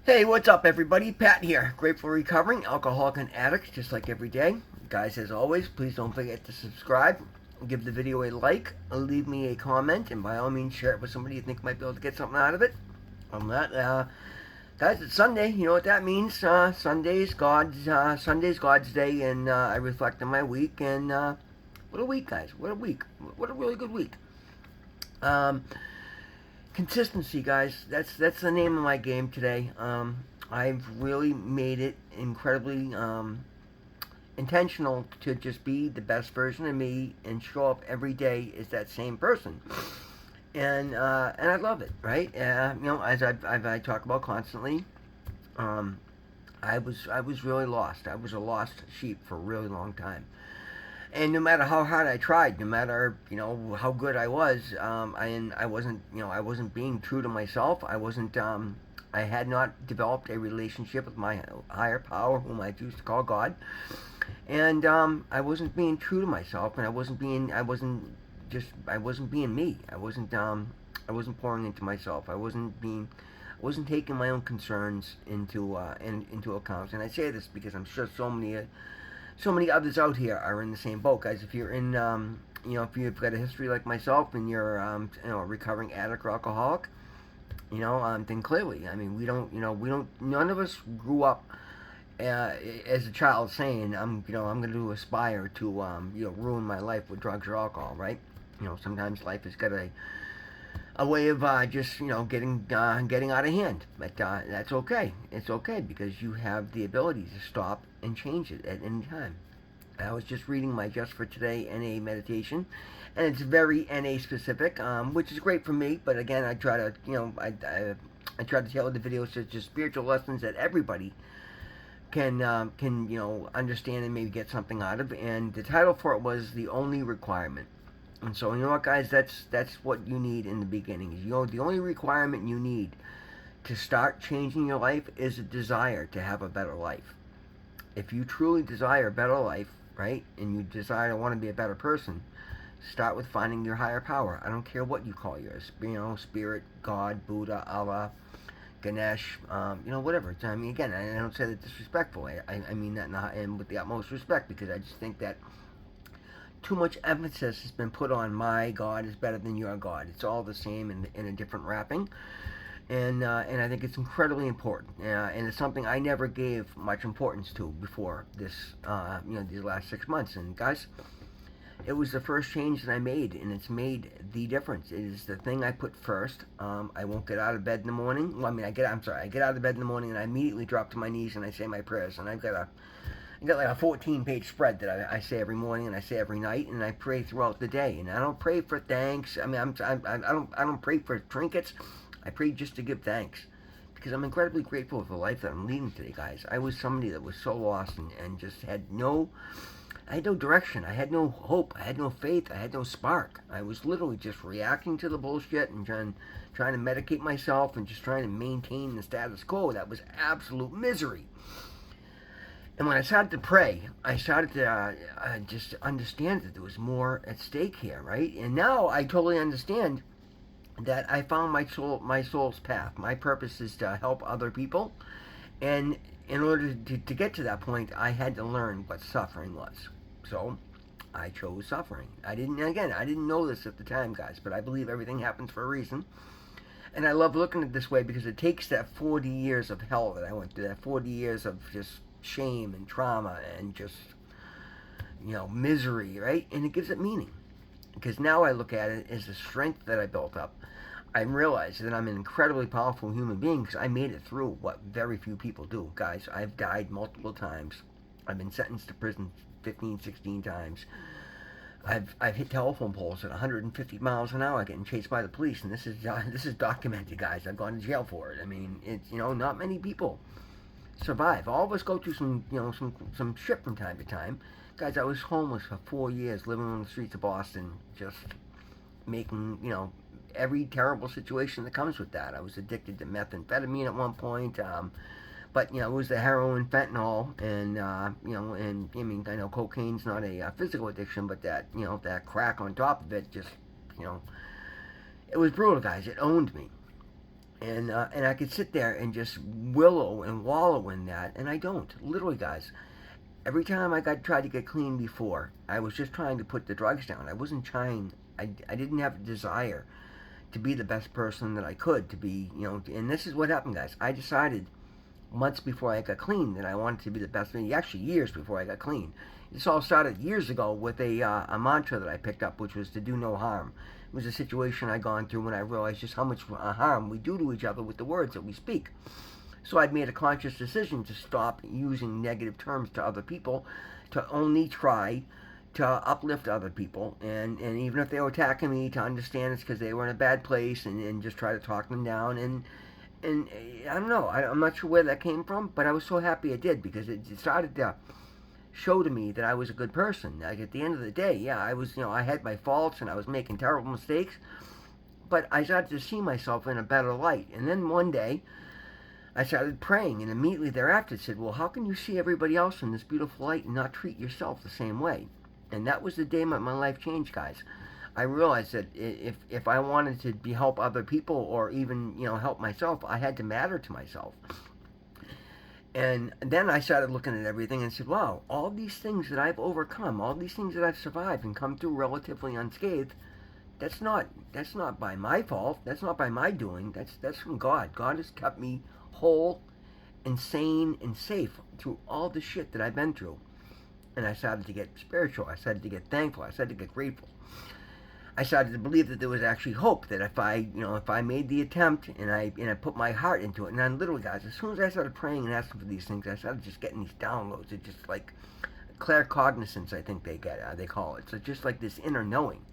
Hey, what's up, everybody? Pat here. Grateful recovering alcoholic and addict, just like every day. Guys, as always, please don't forget to subscribe, give the video a like, leave me a comment, and by all means, share it with somebody you think might be able to get something out of it. On that, guys, it's Sunday. You know what that means? Sunday's God's day, and I reflect on my week. And what a week, guys! What a week! What a really good week. Um, Consistency, guys. That's the name of my game today. I've really made it incredibly intentional to just be the best version of me and show up every day as that same person. And I love it, right? As I talk about constantly, um, I was really lost. I was a lost sheep for a really long time. And no matter how hard I tried, no matter how good I was, I wasn't being true to myself. I had not developed a relationship with my higher power, whom I choose to call God, and I wasn't being true to myself, and I wasn't being me. I wasn't pouring into myself. I wasn't taking my own concerns into account. And I say this because I'm sure so many others out here are in the same boat, guys. If you're in, if you've got a history like myself and you're, a recovering addict or alcoholic, then clearly, I mean, none of us grew up as a child saying, I'm going to aspire to, ruin my life with drugs or alcohol, right? Sometimes life has got a way of just getting out of hand. But that's okay. It's okay because you have the ability to stop and change it at any time. I was just reading my Just for Today NA meditation, and it's very NA specific, which is great for me. But again, I try to I try to tailor the videos to just spiritual lessons that everybody can understand and maybe get something out of. And the title for it was The Only Requirement. And so, you know what, guys, that's what you need in the beginning. The only requirement you need to start changing your life is a desire to have a better life. If you truly desire a better life, right, and you desire to want to be a better person, start with finding your higher power. I don't care what you call yours, spirit, God, Buddha, Allah, Ganesh, whatever. I mean, again, I don't say that disrespectfully. I mean that and with the utmost respect, because I just think that too much emphasis has been put on my God is better than your God. It's all the same in a different wrapping, and I think it's incredibly important, and it's something I never gave much importance to before these last 6 months. And guys, it was the first change that I made, and it's made the difference. It is the thing I put first. I won't get out of bed in the morning. Well, I mean, I get out of bed in the morning and I immediately drop to my knees and I say my prayers, and I got like a 14-page spread that I say every morning and I say every night, and I pray throughout the day. And I don't pray for thanks. I mean, I don't pray for trinkets. I pray just to give thanks, because I'm incredibly grateful for the life that I'm leading today, guys. I was somebody that was so lost and just I had no direction. I had no hope. I had no faith. I had no spark. I was literally just reacting to the bullshit and trying to medicate myself and just trying to maintain the status quo. That was absolute misery. And when I started to pray, I started to just understand that there was more at stake here, right? And now I totally understand that I found my soul's path. My purpose is to help other people, and in order to get to that point, I had to learn what suffering was. So I chose suffering. I didn't know this at the time, guys, but I believe everything happens for a reason. And I love looking at it this way because it takes that 40 years of hell that I went through, that 40 years of just shame and trauma and just, misery, right? And it gives it meaning. Because now I look at it as the strength that I built up. I realize that I'm an incredibly powerful human being because I made it through what very few people do. Guys, I've died multiple times. I've been sentenced to prison 15, 16 times. I've hit telephone poles at 150 miles an hour getting chased by the police, and this is documented, guys. I've gone to jail for it. I mean, it's not many people survive. All of us go through some shit from time to time. Guys, I was homeless for 4 years, living on the streets of Boston, just making every terrible situation that comes with that. I was addicted to methamphetamine at one point. But it was the heroin, fentanyl, and and I mean, I know cocaine's not a physical addiction, but that crack on top of it, just it was brutal, guys. It owned me, and I could sit there and just willow and wallow in that, and I don't. Literally, guys, every time I got tried to get clean before, I was just trying to put the drugs down. I wasn't trying. I didn't have a desire to be the best person that I could to be. And this is what happened, guys. I decided months before I got clean that I wanted to be the best. Actually, years before I got clean. This all started years ago with a mantra that I picked up, which was to do no harm. It was a situation I'd gone through when I realized just how much harm we do to each other with the words that we speak. So I'd made a conscious decision to stop using negative terms to other people, to only try to uplift other people, and even if they were attacking me, to understand it's because they were in a bad place, and just try to talk them down. And I don't know, I'm not sure where that came from, but I was so happy it did, because it started to show to me that I was a good person. Like, at the end of the day, yeah, I was, I had my faults and I was making terrible mistakes, but I started to see myself in a better light. And then one day, I started praying, and immediately thereafter it said, well, how can you see everybody else in this beautiful light and not treat yourself the same way? And that was the day my life changed, guys. I realized that if I wanted to help other people, or even, help myself, I had to matter to myself. And then I started looking at everything and said, wow, all these things that I've overcome, all these things that I've survived and come through relatively unscathed, that's not by my fault. That's not by my doing. That's from God. God has kept me whole and sane and safe through all the shit that I've been through. And I started to get spiritual. I started to get thankful. I started to get grateful. I started to believe that there was actually hope, that if I made the attempt and I put my heart into it, and then literally, guys, as soon as I started praying and asking for these things, I started just getting these downloads. It's just like claircognizance, I think they call it. So it's just like this inner knowing.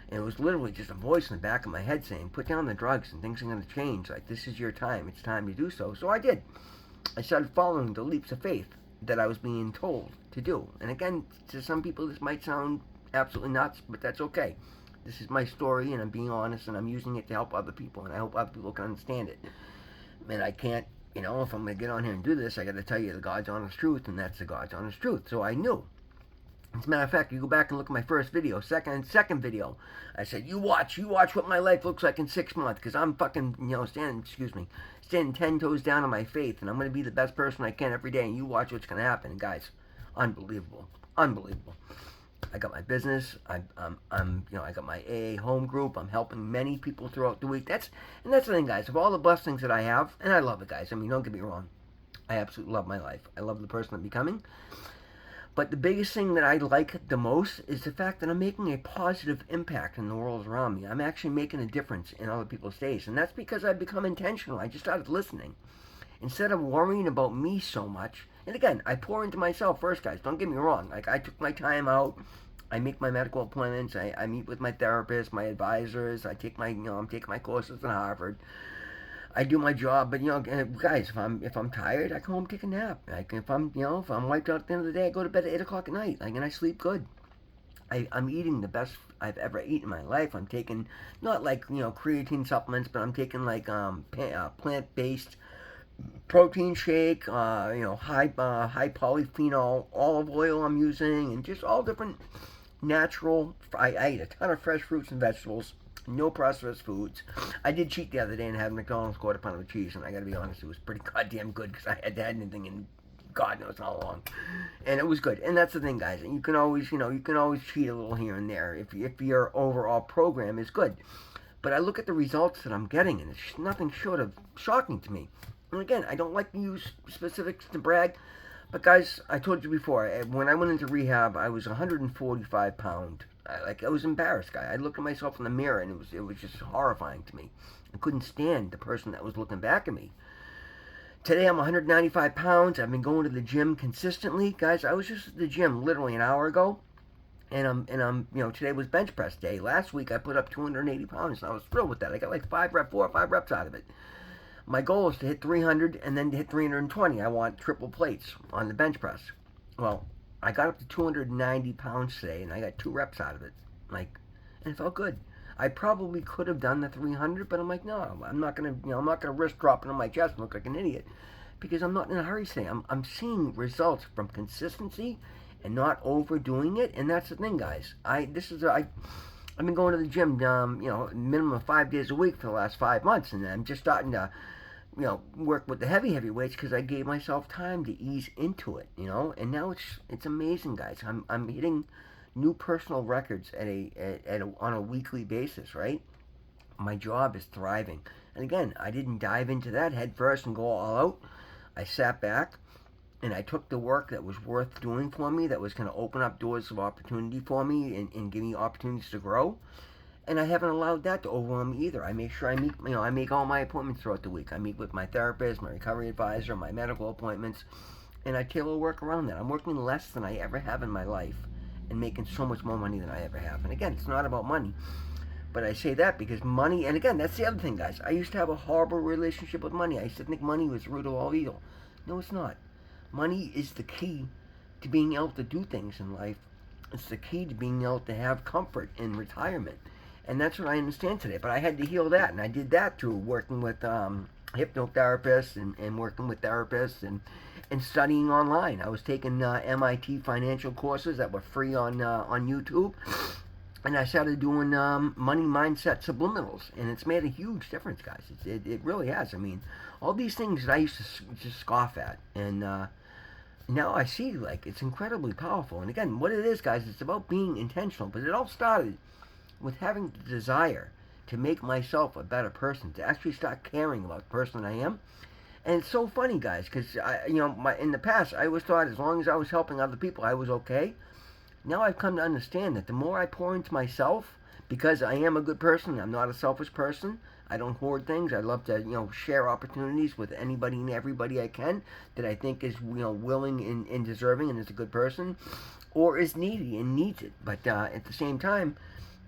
And it was literally just a voice in the back of my head saying, put down the drugs and things are going to change. Like, this is your time. It's time to do so. So I did. I started following the leaps of faith that I was being told to do. And again, to some people this might sound absolutely nuts, but that's okay. This is my story, and I'm being honest, and I'm using it to help other people, and I hope other people can understand it. And I can't, if I'm going to get on here and do this, I got to tell you the God's honest truth, and that's the God's honest truth. So I knew. As a matter of fact, you go back and look at my first video, second video, I said, you watch what my life looks like in 6 months, because I'm fucking, standing 10 toes down on my faith, and I'm going to be the best person I can every day, and you watch what's going to happen. And guys, unbelievable. I got my business. I got my AA home group. I'm helping many people throughout the week. That's the thing, guys. Of all the blessings that I have, and I love it, guys. I mean, don't get me wrong. I absolutely love my life. I love the person I'm becoming. But the biggest thing that I like the most is the fact that I'm making a positive impact in the world around me. I'm actually making a difference in other people's days. And that's because I've become intentional. I just started listening. Instead of worrying about me so much. And again, I pour into myself first, guys. Don't get me wrong. Like, I took my time out. I make my medical appointments. I meet with my therapist, my advisors. I'm taking my courses at Harvard. I do my job, but guys, if I'm tired, I come home and take a nap. Like, if I'm wiped out at the end of the day, I go to bed at 8 o'clock at night. Like, and I sleep good. I'm eating the best I've ever eaten in my life. I'm taking not like creatine supplements, but I'm taking like plant-based protein shake. High polyphenol olive oil I'm using, and just all different natural. I eat a ton of fresh fruits and vegetables. No processed foods. I did cheat the other day and had McDonald's quarter pound of cheese, and I gotta be honest, it was pretty goddamn good because I hadn't had anything in God knows how long, and it was good. And that's the thing, guys. And you can always cheat a little here and there if your overall program is good. But I look at the results that I'm getting, and it's nothing short of shocking to me. And again, I don't like to use specifics to brag, but guys, I told you before, when I went into rehab, I was 145 pounds. I was embarrassed, guy. I looked at myself in the mirror, and it was just horrifying to me. I couldn't stand the person that was looking back at me. Today I'm 195 pounds. I've been going to the gym consistently, guys. I was just at the gym literally an hour ago, and I'm today was bench press day. Last week I put up 280 pounds, and I was thrilled with that. I got like 4 or 5 reps out of it. My goal is to hit 300 and then to hit 320. I want triple plates on the bench press. Well, I got up to 290 pounds today, and I got 2 reps out of it. And it felt good. I probably could have done the 300, but I'm like, no, I'm not gonna risk dropping on my chest and look like an idiot, because I'm not in a hurry today. I'm seeing results from consistency and not overdoing it, and that's the thing, guys. I've been going to the gym, minimum of 5 days a week for the last 5 months, and I'm just starting to, work with the heavy weights because I gave myself time to ease into it, and now it's amazing, guys. I'm hitting new personal records on a weekly basis, right? My job is thriving, and again, I didn't dive into that head first and go all out. I sat back and I took the work that was worth doing for me, that was going to open up doors of opportunity for me and give me opportunities to grow. And I haven't allowed that to overwhelm me either. I make sure I make all my appointments throughout the week. I meet with my therapist, my recovery advisor, my medical appointments, and I tailor work around that. I'm working less than I ever have in my life and making so much more money than I ever have. And again, it's not about money. But I say that because money, and again, that's the other thing, guys. I used to have a horrible relationship with money. I used to think money was the root of all evil. No, it's not. Money is the key to being able to do things in life. It's the key to being able to have comfort in retirement. And that's what I understand today. But I had to heal that, and I did that through working with hypnotherapists and working with therapists and studying online. I was taking MIT financial courses that were free on YouTube, and I started doing money mindset subliminals, and it's made a huge difference, guys. It really has. I mean, all these things that I used to just scoff at, and now I see like it's incredibly powerful. And again, what it is, guys, it's about being intentional. But it all started with having the desire to make myself a better person, to actually start caring about the person I am. And it's so funny, guys, because in the past I always thought as long as I was helping other people, I was okay. Now I've come to understand that the more I pour into myself, because I am a good person, I'm not a selfish person. I don't hoard things. I love to, share opportunities with anybody and everybody I can that I think is, willing and deserving and is a good person, or is needy and needs it. But at the same time,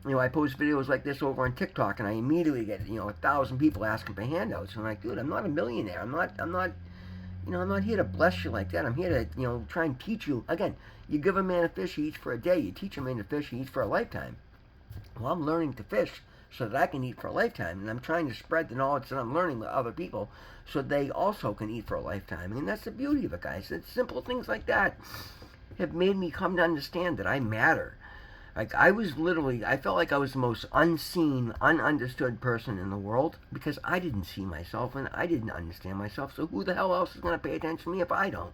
I post videos like this over on TikTok, and I immediately get, 1,000 people asking for handouts. And I'm like, dude, I'm not a millionaire. I'm not here to bless you like that. I'm here to, try and teach you. Again, you give a man a fish, he eats for a day. You teach a man to fish, he eats for a lifetime. Well, I'm learning to fish so that I can eat for a lifetime. And I'm trying to spread the knowledge that I'm learning to other people so they also can eat for a lifetime. And that's the beauty of it, guys. It's simple things like that have made me come to understand that I matter. Like, I felt like I was the most unseen, ununderstood person in the world because I didn't see myself and I didn't understand myself. So who the hell else is going to pay attention to me if I don't?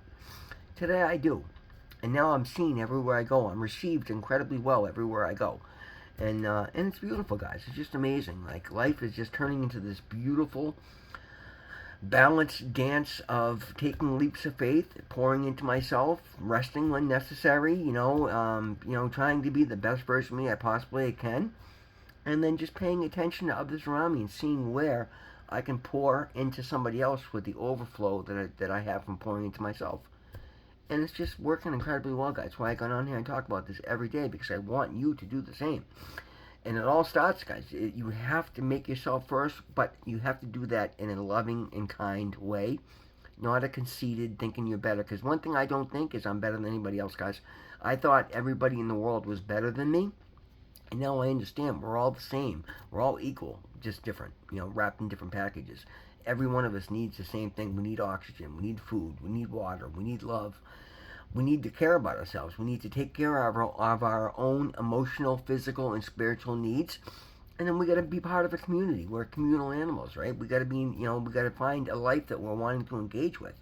Today I do. And now I'm seen everywhere I go. I'm received incredibly well everywhere I go. And it's beautiful, guys. It's just amazing. Like, life is just turning into this beautiful, balanced dance of taking leaps of faith, pouring into myself, resting when necessary, trying to be the best version of me I possibly can, and then just paying attention to others around me and seeing where I can pour into somebody else with the overflow that I have from pouring into myself. And it's just working incredibly well, guys. That's why I got on here and talk about this every day, because I want you to do the same. And it all starts, guys. You have to make yourself first, but you have to do that in a loving and kind way, not a conceited thinking you're better. Because one thing I don't think is I'm better than anybody else, guys. I thought everybody in the world was better than me, and now I understand we're all the same. We're all equal, just different, wrapped in different packages. Every one of us needs the same thing. We need oxygen, we need food, we need water, we need love. We need to care about ourselves. We need to take care of our own emotional, physical, and spiritual needs. And then we got to be part of a community. We're communal animals, right? We got to be, we got to find a life that we're wanting to engage with.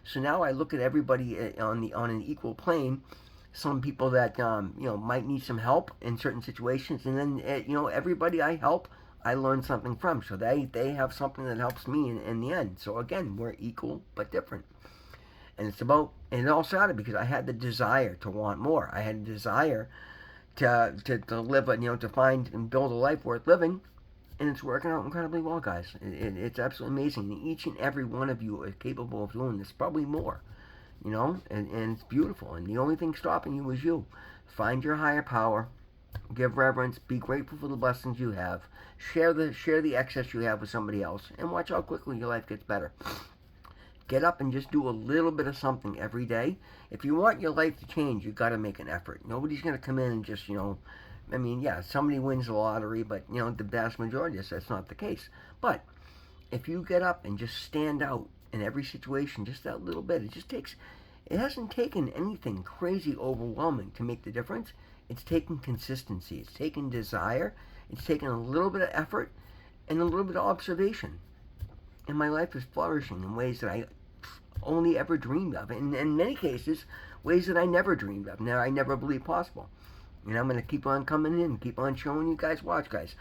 So now I look at everybody on an equal plane. Some people that might need some help in certain situations, and then everybody I help, I learn something from. So they have something that helps me in the end. So again, we're equal but different. And it all started because I had the desire to want more. I had a desire to live, to find and build a life worth living. And it's working out incredibly well, guys. It's absolutely amazing. And each and every one of you is capable of doing this, probably more, and it's beautiful. And the only thing stopping you is you. Find your higher power. Give reverence. Be grateful for the blessings you have. Share the excess you have with somebody else. And watch how quickly your life gets better. Get up and just do a little bit of something every day. If you want your life to change, you've got to make an effort. Nobody's going to come in and just, somebody wins the lottery, but, the vast majority of us, that's not the case. But if you get up and just stand out in every situation, just that little bit, it hasn't taken anything crazy overwhelming to make the difference. It's taken consistency. It's taken desire. It's taken a little bit of effort and a little bit of observation. And my life is flourishing in ways that I only ever dreamed of. And in many cases, ways that I never dreamed of, I never believed possible. And I'm going to keep on coming in, keep on showing you guys. Watch, guys.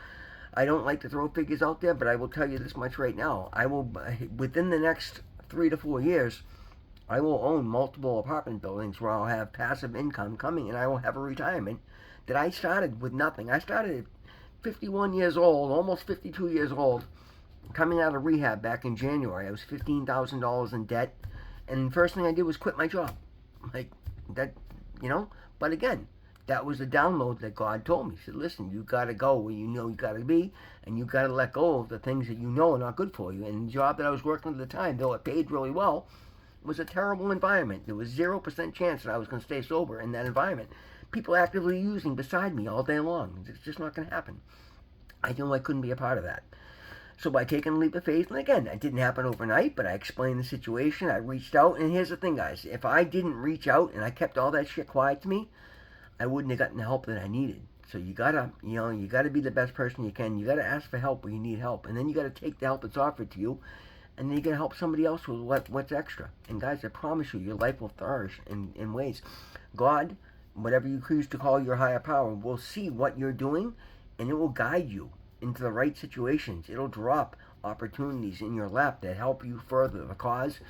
I don't like to throw figures out there, but I will tell you this much right now. I will, within the next 3 to 4 years, I will own multiple apartment buildings where I'll have passive income coming, and I will have a retirement that I started with nothing. I started at 51 years old, almost 52 years old, coming out of rehab back in January. I was $15,000 in debt, and the first thing I did was quit my job. Like, that, but again, that was a download that God told me. He said, listen, you got to go where you know you got to be, and you got to let go of the things that you know are not good for you. And the job that I was working at the time, though it paid really well, was a terrible environment. There was 0% chance that I was going to stay sober in that environment. People actively using beside me all day long. It's just not going to happen. I knew I couldn't be a part of that. So by taking a leap of faith, and again, it didn't happen overnight, but I explained the situation. I reached out, and here's the thing, guys. If I didn't reach out and I kept all that shit quiet to me, I wouldn't have gotten the help that I needed. So you gotta be the best person you can. You gotta ask for help when you need help, and then you gotta take the help that's offered to you, and then you gotta help somebody else with what's extra. And guys, I promise you, your life will flourish in ways. God, whatever you choose to call your higher power, will see what you're doing, and it will guide you into the right situations. It'll drop opportunities in your lap that help you further the cause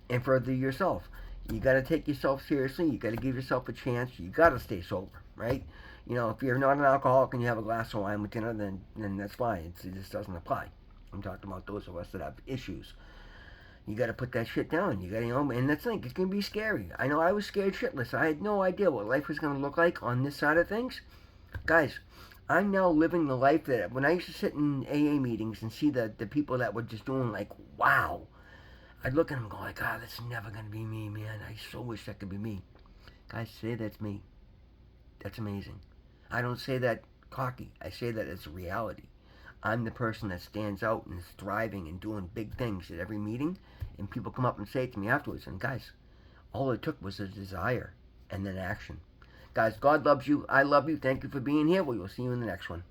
and further yourself. You got to take yourself seriously. You got to give yourself a chance. You got to stay sober, right? If you're not an alcoholic and you have a glass of wine with dinner, then that's fine. It just doesn't apply. I'm talking about those of us that have issues. You got to put that shit down. You got to, and that's the thing. It's going to be scary. I know I was scared shitless. I had no idea what life was going to look like on this side of things. Guys, I'm now living the life that when I used to sit in AA meetings and see the people that were just doing like, wow, I'd look at them and go like, God, that's never going to be me, man. I so wish that could be me. Guys, say that's me. That's amazing. I don't say that cocky. I say that as a reality. I'm the person that stands out and is thriving and doing big things at every meeting, and people come up and say it to me afterwards. And guys, all it took was a desire and then action. Guys, God loves you. I love you. Thank you for being here. We will see you in the next one.